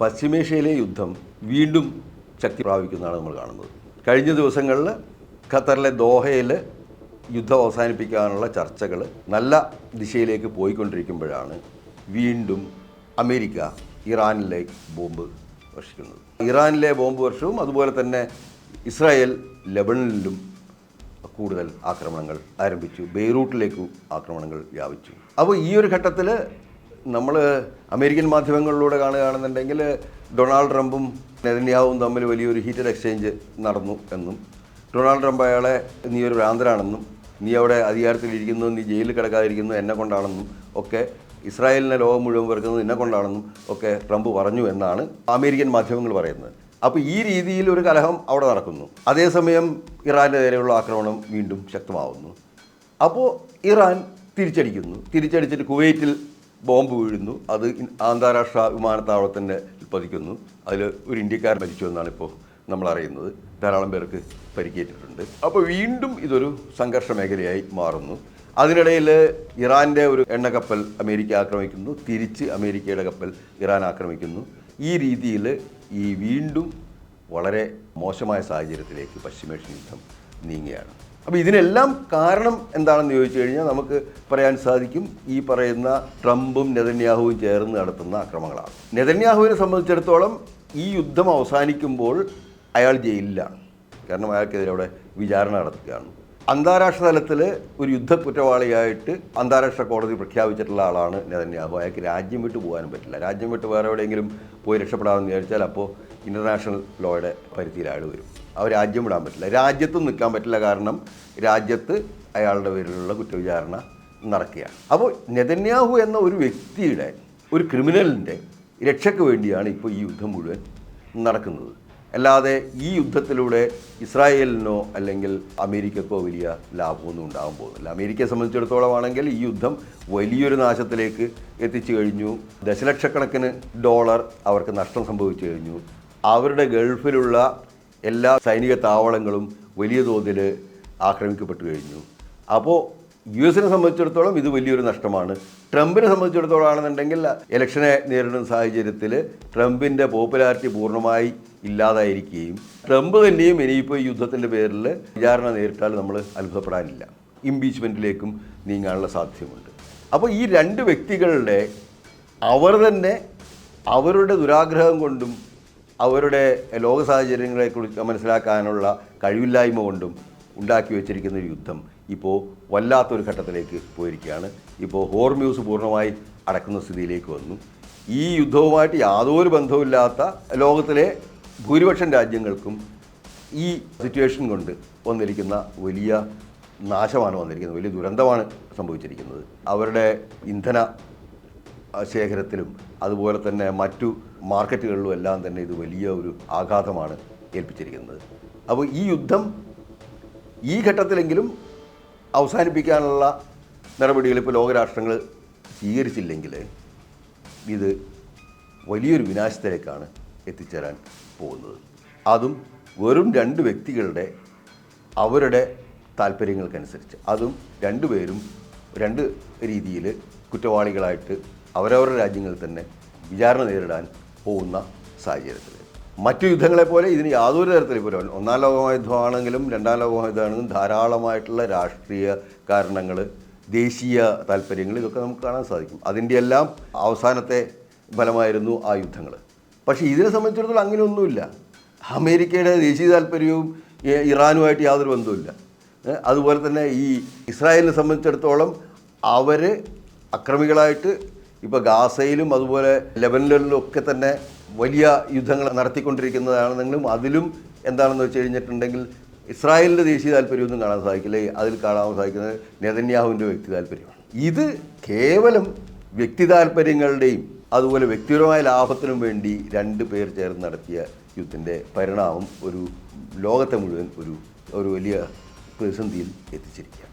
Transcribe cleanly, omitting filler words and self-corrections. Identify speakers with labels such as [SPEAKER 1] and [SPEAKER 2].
[SPEAKER 1] പശ്ചിമേഷ്യയിലെ യുദ്ധം വീണ്ടും ശക്തി പ്രാപിക്കുന്നതാണ് നമ്മൾ കാണുന്നത്. കഴിഞ്ഞ ദിവസങ്ങളിൽ ഖത്തറിലെ ദോഹയിൽ യുദ്ധം അവസാനിപ്പിക്കാനുള്ള ചർച്ചകൾ നല്ല ദിശയിലേക്ക് പോയിക്കൊണ്ടിരിക്കുമ്പോഴാണ് വീണ്ടും അമേരിക്ക ഇറാനിലെ ബോംബ് വർഷിക്കുന്നത്. ഇറാനിലെ ബോംബ് വർഷവും അതുപോലെ തന്നെ ഇസ്രായേൽ ലെബനനിലും കൂടുതൽ ആക്രമണങ്ങൾ ആരംഭിച്ചു. ബെയ്റൂട്ടിലേക്കും ആക്രമണങ്ങൾ വ്യാപിച്ചു. അപ്പോൾ ഈ ഒരു ഘട്ടത്തിൽ നമ്മൾ അമേരിക്കൻ മാധ്യമങ്ങളിലൂടെ കാണുകയാണെന്നുണ്ടെങ്കിൽ ഡൊണാൾഡ് ട്രംപും നെതന്യാഹുവും തമ്മിൽ വലിയൊരു ഹീറ്റഡ് എക്സ്ചേഞ്ച് നടന്നു എന്നും, ഡൊണാൾഡ് ട്രംപ് അയാളെ നീ ഒരു ഭ്രാന്തനാണെന്നും, നീ അവിടെ അധികാരത്തിലിരിക്കുന്നു, നീ ജയിലിൽ കിടക്കാതിരിക്കുന്നു എന്നെ കൊണ്ടാണെന്നും ഒക്കെ, ഇസ്രായേലിനെ ലോകം മുഴുവൻ വെറുക്കുന്നത് എന്നെ കൊണ്ടാണെന്നും ഒക്കെ ട്രംപ് പറഞ്ഞു എന്നാണ് അമേരിക്കൻ മാധ്യമങ്ങൾ പറയുന്നത്. അപ്പോൾ ഈ രീതിയിൽ ഒരു കലഹം അവിടെ നടക്കുന്നു. അതേസമയം ഇറാൻ്റെ നേരെയുള്ള ആക്രമണം വീണ്ടും ശക്തമാവുന്നു. അപ്പോൾ ഇറാൻ തിരിച്ചടിച്ചിട്ട് കുവൈറ്റിൽ ബോംബ് വീഴുന്നു. അത് അന്താരാഷ്ട്ര വിമാനത്താവളത്തിൻ്റെ പതിക്കുന്നു. അതിൽ ഒരു ഇന്ത്യക്കാരൻ മരിച്ചു എന്നാണ് ഇപ്പോൾ നമ്മൾ അറിയുന്നത്. ധാരാളം പേർക്ക് പരിക്കേറ്റിട്ടുണ്ട്. അപ്പോൾ വീണ്ടും ഇതൊരു സംഘർഷ മേഖലയായി മാറുന്നു. അതിനിടയിൽ ഇറാൻ്റെ ഒരു എണ്ണക്കപ്പൽ അമേരിക്ക ആക്രമിക്കുന്നു, തിരിച്ച് അമേരിക്കയുടെ കപ്പൽ ഇറാൻ ആക്രമിക്കുന്നു. ഈ രീതിയിൽ ഈ വീണ്ടും വളരെ മോശമായ സാഹചര്യത്തിലേക്ക് പശ്ചിമേഷ്യൻ യുദ്ധം നീങ്ങുകയാണ്. അപ്പോൾ ഇതിനെല്ലാം കാരണം എന്താണെന്ന് ചോദിച്ചു കഴിഞ്ഞാൽ നമുക്ക് പറയാൻ സാധിക്കും, ഈ പറയുന്ന ട്രംപും നെതന്യാഹുവും ചേർന്ന് നടത്തുന്ന ആക്രമണങ്ങളാണ്. നെതന്യാഹുവിനെ സംബന്ധിച്ചിടത്തോളം ഈ യുദ്ധം അവസാനിക്കുമ്പോൾ അയാൾ ജയിലിലാണ്. കാരണം അയാൾക്കെതിരെ അവിടെ വിചാരണ നടത്തുകയാണ്. അന്താരാഷ്ട്ര തലത്തിൽ ഒരു യുദ്ധ കുറ്റവാളിയായിട്ട് അന്താരാഷ്ട്ര കോടതി പ്രഖ്യാപിച്ചിട്ടുള്ള ആളാണ് നെതന്യാഹു. അയാൾക്ക് രാജ്യം വിട്ട് പോകാനും പറ്റില്ല. രാജ്യം വിട്ട് വേറെ എവിടെയെങ്കിലും പോയി രക്ഷപ്പെടാമെന്ന് വിചാരിച്ചാൽ അപ്പോൾ ഇൻ്റർനാഷണൽ ലോയുടെ പരിധിയിൽ അയാൾ വരും. അവർ രാജ്യം വിടാൻ പറ്റില്ല, രാജ്യത്തും നിൽക്കാൻ പറ്റില്ല. കാരണം രാജ്യത്ത് അയാളുടെ പേരിലുള്ള കുറ്റവിചാരണ നടക്കുകയാണ്. അപ്പോൾ നെതന്യാഹു എന്ന ഒരു വ്യക്തിയുടെ, ഒരു ക്രിമിനലിൻ്റെ രക്ഷയ്ക്ക് വേണ്ടിയാണ് ഇപ്പോൾ ഈ യുദ്ധം മുഴുവൻ നടക്കുന്നത്. അല്ലാതെ ഈ യുദ്ധത്തിലൂടെ ഇസ്രായേലിനോ അല്ലെങ്കിൽ അമേരിക്കക്കോ വലിയ ലാഭമൊന്നും ഉണ്ടാകാൻ പോകുന്നില്ല. അമേരിക്കയെ സംബന്ധിച്ചിടത്തോളം ആണെങ്കിൽ ഈ യുദ്ധം വലിയൊരു നാശത്തിലേക്ക് എത്തിച്ചു കഴിഞ്ഞു. ദശലക്ഷക്കണക്കിന് ഡോളർ അവർക്ക് നഷ്ടം സംഭവിച്ചു കഴിഞ്ഞു. അവരുടെ ഗൾഫിലുള്ള എല്ലാ സൈനിക താവളങ്ങളും വലിയ തോതിൽ ആക്രമിക്കപ്പെട്ടു കഴിഞ്ഞു. അപ്പോൾ യു എസിനെ സംബന്ധിച്ചിടത്തോളം ഇത് വലിയൊരു നഷ്ടമാണ്. ട്രംപിനെ സംബന്ധിച്ചിടത്തോളം ആണെന്നുണ്ടെങ്കിൽ ഇലക്ഷനെ നേരിടുന്ന സാഹചര്യത്തിൽ ട്രംപിൻ്റെ പോപ്പുലാരിറ്റി പൂർണ്ണമായി ഇല്ലാതായിരിക്കുകയും ട്രംപ് തന്നെയും ഇനിയിപ്പോൾ ഈ യുദ്ധത്തിൻ്റെ പേരിൽ വിചാരണ നേരിട്ടാൽ നമ്മൾ അത്ഭുതപ്പെടാനില്ല, ഇംപീച്ച്മെൻറ്റിലേക്കും നീങ്ങാനുള്ള സാധ്യതയുമുണ്ട്. അപ്പോൾ ഈ രണ്ട് വ്യക്തികളുടെ അവർ തന്നെ അവരുടെ ദുരാഗ്രഹം കൊണ്ടും അവരുടെ ലോക സാഹചര്യങ്ങളെക്കുറിച്ച് മനസ്സിലാക്കാനുള്ള കഴിവില്ലായ്മ കൊണ്ടും ഉണ്ടാക്കി വെച്ചിരിക്കുന്ന ഒരു യുദ്ധം ഇപ്പോൾ വല്ലാത്തൊരു ഘട്ടത്തിലേക്ക് പോയിരിക്കുകയാണ്. ഇപ്പോൾ ഹോർമ്യൂസ് പൂർണ്ണമായി അടക്കുന്ന സ്ഥിതിയിലേക്ക് വന്നു. ഈ യുദ്ധവുമായിട്ട് യാതൊരു ബന്ധവുമില്ലാത്ത ലോകത്തിലെ ഭൂരിപക്ഷം രാജ്യങ്ങൾക്കും ഈ സിറ്റുവേഷൻ കൊണ്ട് വന്നിരിക്കുന്ന വലിയ നാശമാണ് വന്നിരിക്കുന്നത്, വലിയ ദുരന്തമാണ് സംഭവിച്ചിരിക്കുന്നത്. അവരുടെ ഇന്ധന ശേഖരത്തിലും അതുപോലെ തന്നെ മറ്റു മാർക്കറ്റുകളിലും എല്ലാം തന്നെ ഇത് വലിയ ഒരു ആഘാതമാണ് ഏൽപ്പിച്ചിരിക്കുന്നത്. അപ്പോൾ ഈ യുദ്ധം ഈ ഘട്ടത്തിലെങ്കിലും അവസാനിപ്പിക്കാനുള്ള നടപടികൾ ഇപ്പോൾ ലോകരാഷ്ട്രങ്ങൾ സ്വീകരിച്ചില്ലെങ്കിൽ ഇത് വലിയൊരു വിനാശത്തിലേക്കാണ് എത്തിച്ചേരാൻ പോകുന്നത്. അതും വെറും രണ്ട് വ്യക്തികളുടെ അവരുടെ താല്പര്യങ്ങൾക്കനുസരിച്ച്, അതും രണ്ടുപേരും രണ്ട് രീതിയിൽ കുറ്റവാളികളായിട്ട് അവരവരുടെ രാജ്യങ്ങളിൽ തന്നെ വിചാരണ നേരിടാൻ പോകുന്ന സാഹചര്യത്തിൽ മറ്റു യുദ്ധങ്ങളെപ്പോലെ ഇതിന് യാതൊരു തരത്തിലും പോലെ ഒന്നാം ലോകമഹായുദ്ധമാണെങ്കിലും രണ്ടാം ലോകമഹായുദ്ധമാണെങ്കിലും ധാരാളമായിട്ടുള്ള രാഷ്ട്രീയ കാരണങ്ങൾ, ദേശീയ താല്പര്യങ്ങൾ, ഇതൊക്കെ നമുക്ക് കാണാൻ സാധിക്കും. അതിൻ്റെ എല്ലാം അവസാനത്തെ ഫലമായിരുന്നു ആ യുദ്ധങ്ങൾ. പക്ഷേ ഇതിനെ സംബന്ധിച്ചിടത്തോളം അങ്ങനെയൊന്നുമില്ല. അമേരിക്കയുടെ ദേശീയ താല്പര്യവും ഇറാനുമായിട്ട് യാതൊരു ബന്ധവുമില്ല. അതുപോലെ തന്നെ ഈ ഇസ്രായേലിനെ സംബന്ധിച്ചിടത്തോളം അവർ അക്രമികളായിട്ട് ഇപ്പോൾ ഗാസയിലും അതുപോലെ ലെബനനിലും ഒക്കെ തന്നെ വലിയ യുദ്ധങ്ങൾ നടത്തിക്കൊണ്ടിരിക്കുന്നതാണെന്നെങ്കിലും അതിലും എന്താണെന്ന് വെച്ച് കഴിഞ്ഞിട്ടുണ്ടെങ്കിൽ ഇസ്രായേലിൻ്റെ ദേശീയ താല്പര്യമൊന്നും കാണാൻ സാധിക്കില്ല. അതിൽ കാണാൻ സാധിക്കുന്നത് നെതന്യാഹുവിൻ്റെ വ്യക്തി താല്പര്യമാണ്. ഇത് കേവലം വ്യക്തി താല്പര്യങ്ങളുടെയും അതുപോലെ വ്യക്തിപരമായ ലാഭത്തിനും വേണ്ടി രണ്ട് പേർ ചേർന്ന് നടത്തിയ യുദ്ധത്തിൻ്റെ പരിണാമം ഒരു ലോകത്തെ മുഴുവൻ ഒരു വലിയ പ്രതിസന്ധിയിൽ എത്തിച്ചിരിക്കുകയാണ്.